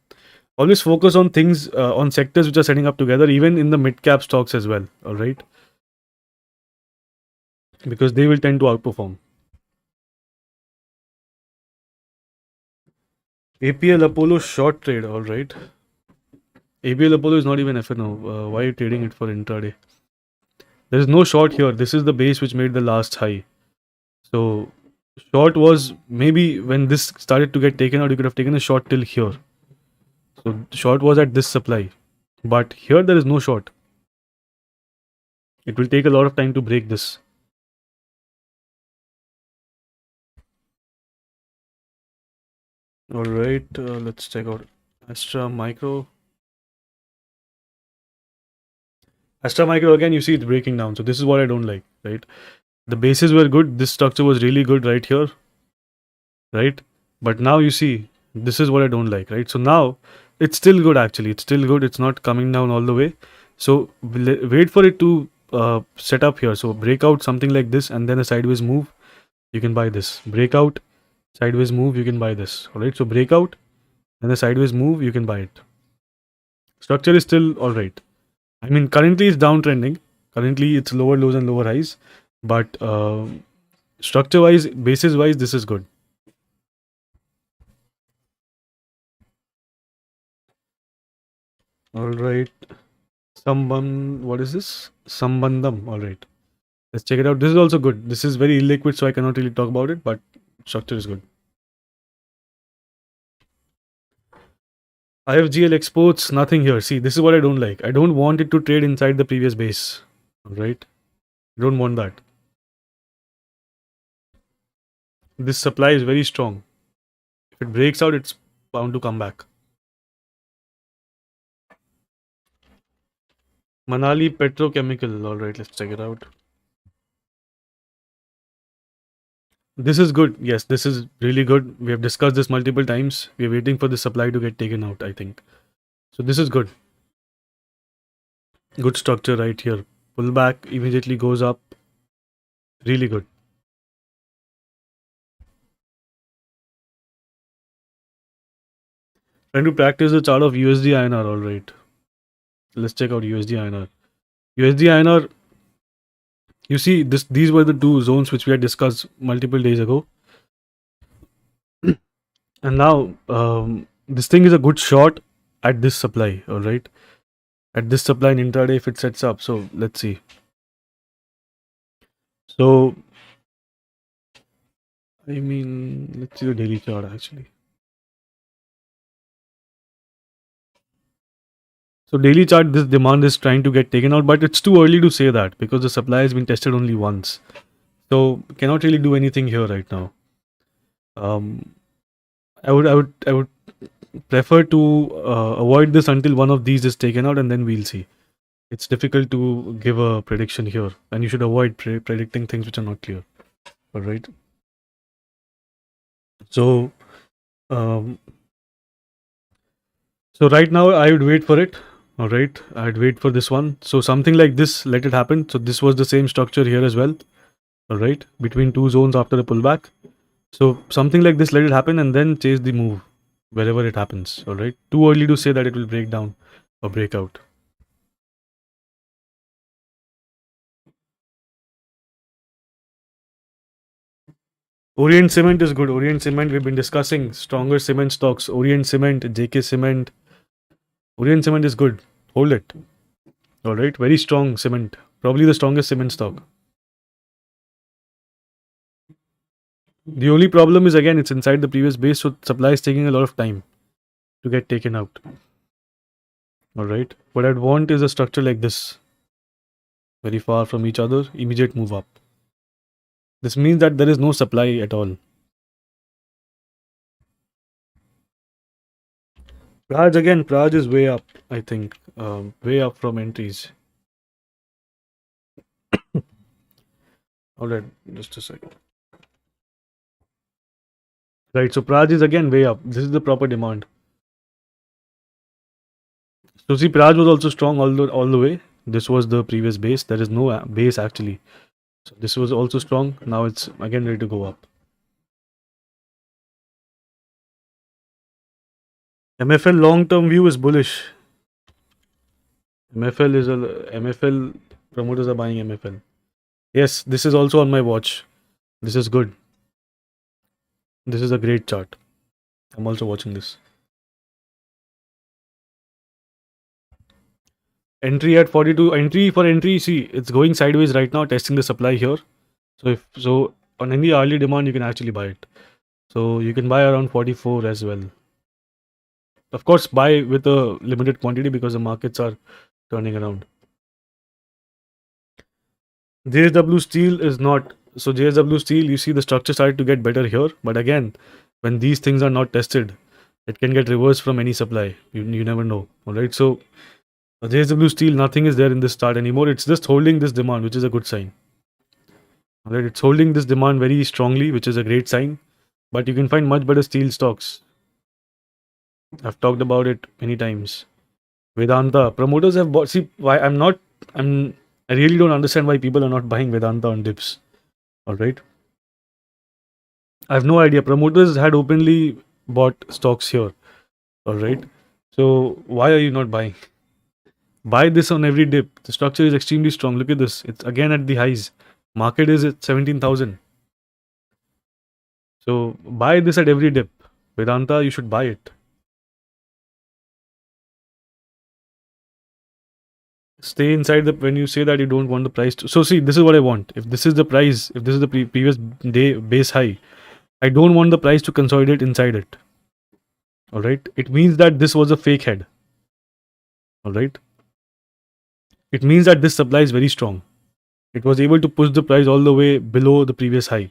S1: always focus on things on sectors which are setting up together, even in the mid cap stocks as well. All right, because they will tend to outperform. APL Apollo short trade. All right. ABL Apollo is not even FNO. Why are you trading it for intraday? There is no short here. This is the base which made the last high. So short was maybe when this started to get taken out, you could have taken a short till here. So short was at this supply. But here there is no short. It will take a lot of time to break this. All right, let's check out Astra Micro. Astra Micro again, you see it's breaking down. So this is what I don't like, right? The bases were good. This structure was really good right here, right? But now you see, this is what I don't like, right? So now it's still good actually. It's still good. It's not coming down all the way. So wait for it to set up here. So break out something like this and then a sideways move. You can buy this. Breakout, sideways move. You can buy this. All right. So breakout and a sideways move. You can buy it. Structure is still all right. I mean, currently it's downtrending. Currently it's lower lows and lower highs. But structure wise, basis wise, this is good. All right. What is this? Sambandham. All right. Let's check it out. This is also good. This is very illiquid, so I cannot really talk about it, but structure is good. IFGL exports, nothing here. See, this is what I don't like. I don't want it to trade inside the previous base. All right. I don't want that. This supply is very strong. If it breaks out, it's bound to come back. Manali Petrochemical. All right, let's check it out. This is good. Yes, this is really good. We have discussed this multiple times. We are waiting for the supply to get taken out, I think. So this is good. Good structure right here. Pull back, immediately goes up. Really good. Trying to practice the chart of USD INR. All right. Let's check out USD INR. USD INR. You see, these were the two zones which we had discussed multiple days ago. And now this thing is a good shot at this supply. All right. At this supply in intraday if it sets up. So let's see. So I mean, let's see the daily chart actually. So daily chart, this demand is trying to get taken out, but it's too early to say that because the supply has been tested only once. So cannot really do anything here right now. Um, I would prefer to avoid this until one of these is taken out, and then we'll see. It's difficult to give a prediction here, and you should avoid predicting things which are not clear. All right. So, um, so right now I would wait for it. All right, I'd wait for this one. So something like this, let it happen. So this was the same structure here as well. All right, between two zones after the pullback. So something like this, let it happen, and then chase the move wherever it happens. All right, too early to say that it will break down or break out. Orient Cement is good. Orient Cement, we've been discussing stronger cement stocks. Orient Cement, JK Cement. Orient Cement is good. Hold it. All right, very strong cement. Probably the strongest cement stock. The only problem is again it's inside the previous base, so supply is taking a lot of time to get taken out. All right, what I'd want is a structure like this, very far from each other, immediate move up. This means that there is no supply at all. Praj is way up, I think, way up from entries. All right, just a second. Right, so Praj is again way up. This is the proper demand. So see, Praj was also strong all the way. This was the previous base. There is no base actually. So this was also strong. Now it's again ready to go up. MFL long-term view is bullish. MFL promoters are buying MFL. Yes, this is also on my watch. This is good. This is a great chart. I'm also watching this. Entry at 42. Entry, see, it's going sideways right now, testing the supply here. So on any early demand, you can actually buy it. So you can buy around 44 as well. Of course, buy with a limited quantity because the markets are turning around. JSW Steel is not. So JSW Steel, you see the structure started to get better here. But again, when these things are not tested, it can get reversed from any supply. You never know. All right. So JSW Steel, nothing is there in this chart anymore. It's just holding this demand, which is a good sign. All right. It's holding this demand very strongly, which is a great sign. But you can find much better steel stocks. I've talked about it many times. Vedanta promoters have bought. See, why I'm not. I really don't understand why people are not buying Vedanta on dips. All right. I have no idea. Promoters had openly bought stocks here. All right. So why are you not buying? Buy this on every dip. The structure is extremely strong. Look at this. It's again at the highs. Market is at 17,000. So buy this at every dip. Vedanta, you should buy it. Stay inside the when you say that you don't want the price to. So see, this is what I want. If this is the price, if this is the previous day base high, I don't want the price to consolidate inside it. All right. It means that this was a fake head. All right. It means that this supply is very strong. It was able to push the price all the way below the previous high,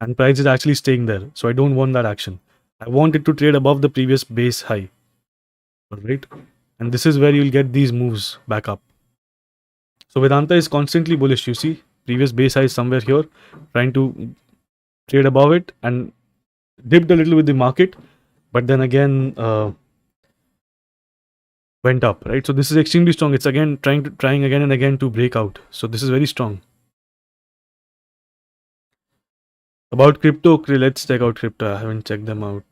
S1: and price is actually staying there. So I don't want that action. I want it to trade above the previous base high. All right. And this is where you'll get these moves back up. So Vedanta is constantly bullish. You see, previous base high is somewhere here, trying to trade above it and dipped a little with the market, but then again went up. Right. So this is extremely strong. It's again trying again and again to break out. So this is very strong. About crypto, let's check out crypto. I haven't checked them out.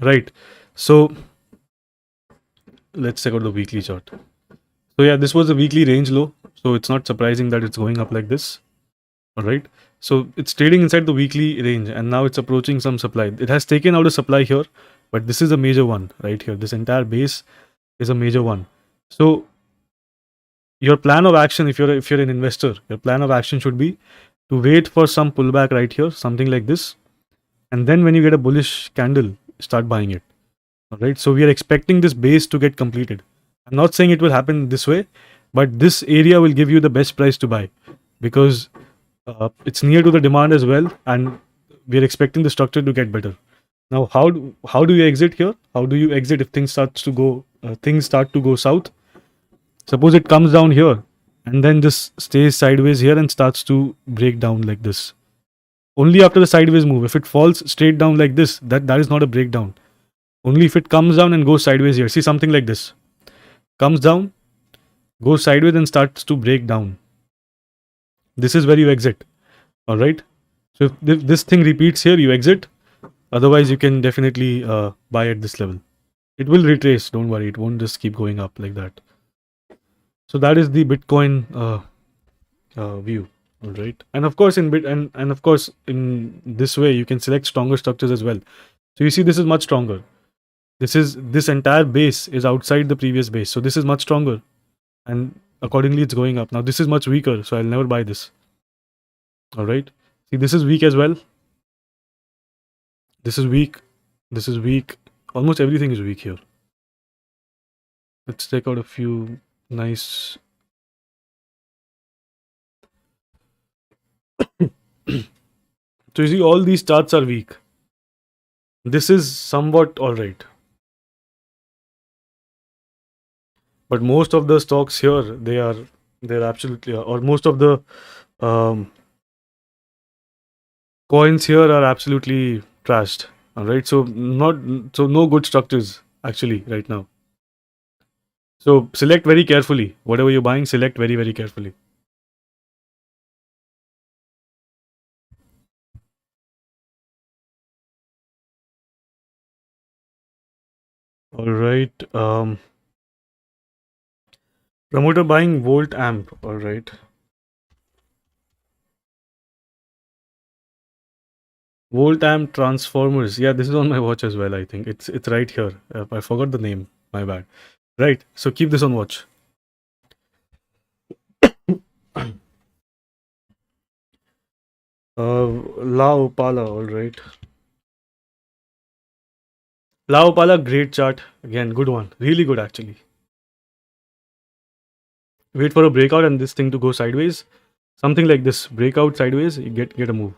S1: Right. So let's check out the weekly chart. So yeah, this was a weekly range low. So it's not surprising that it's going up like this. All right. So it's trading inside the weekly range and now it's approaching some supply. It has taken out a supply here, but this is a major one right here. This entire base is a major one. So your plan of action, if you're an investor, your plan of action should be to wait for some pullback right here, something like this. And then when you get a bullish candle, start buying it. All right. So we are expecting this base to get completed. I'm not saying it will happen this way, but this area will give you the best price to buy because it's near to the demand as well. And we are expecting the structure to get better. Now, how do you exit here? How do you exit if things start to go south? Suppose it comes down here and then just stays sideways here and starts to break down like this. Only after the sideways move. If it falls straight down like this, that is not a breakdown. Only if it comes down and goes sideways here. See, something like this. Comes down, goes sideways and starts to break down. This is where you exit. All right. So if this thing repeats here, you exit. Otherwise, you can definitely buy at this level. It will retrace. Don't worry. It won't just keep going up like that. So that is the Bitcoin view. All right. And of course, and of course, in this way, you can select stronger structures as well. So you see, this is much stronger. This entire base is outside the previous base. So this is much stronger. And accordingly, it's going up. Now, this is much weaker. So I'll never buy this. All right. See, this is weak as well. This is weak. This is weak. Almost everything is weak here. Let's take out a few nice. So you see, all these charts are weak. This is somewhat all right. But most of the stocks here, they're absolutely, or most of the coins here are absolutely trashed. All right. So no good structures actually right now. So select very carefully. Whatever you're buying, select very, very carefully. All right. Promoter buying volt amp. All right. Volt amp transformers. Yeah, this is on my watch as well. I think it's right here. I forgot the name. My bad. Right. So keep this on watch. La Opala. All right. La Opala, great chart. Again, good one. Really good actually. Wait for a breakout and this thing to go sideways. Something like this. Breakout sideways, you get a move.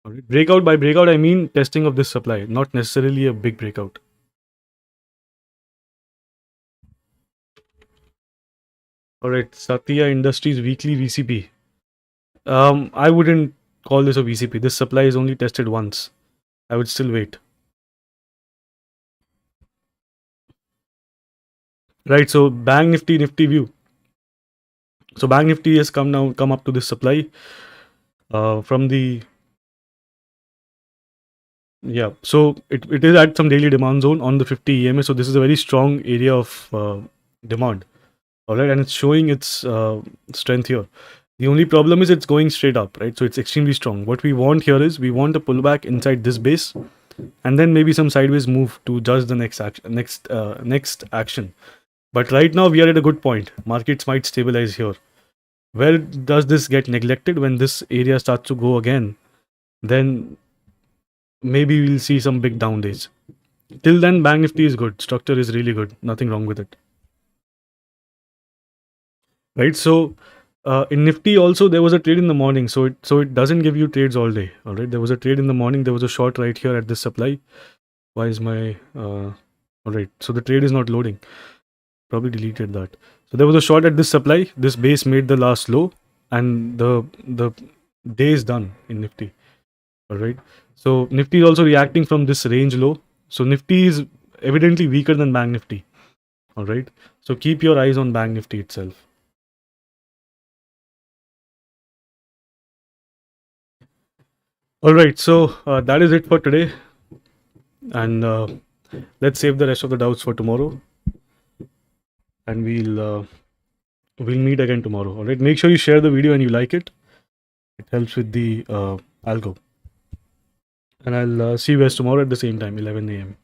S1: All right. Breakout, by breakout, I mean testing of this supply, not necessarily a big breakout. All right. Satya Industries weekly VCP. I wouldn't call this a VCP. This supply is only tested once. I would still wait. Right. So Bank Nifty view. So Bank Nifty has come up to this supply from the. Yeah, so it is at some daily demand zone on the 50 EMA. So this is a very strong area of demand. All right, and it's showing its strength here. The only problem is it's going straight up, right? So it's extremely strong. What we want here is we want a pullback inside this base, and then maybe some sideways move to judge the next action. But right now we are at a good point. Markets might stabilize here. Where does this get neglected? When this area starts to go again, then maybe we'll see some big down days. Till then, Bank Nifty is good. Structure is really good. Nothing wrong with it. Right. So in Nifty also there was a trade in the morning. So it doesn't give you trades all day. All right. There was a trade in the morning. There was a short right here at this supply. Why is my all right? So the trade is not loading. Probably deleted that. So there was a short at this supply. This base made the last low, and the day is done in Nifty. All right. So Nifty is also reacting from this range low. So Nifty is evidently weaker than Bank Nifty. All right. So keep your eyes on Bank Nifty itself. All right. So that is it for today, and let's save the rest of the doubts for tomorrow, and we'll meet again tomorrow. All right. Make sure you share the video and you like it. It helps with the algo. And I'll see you guys tomorrow at the same time, 11 a.m.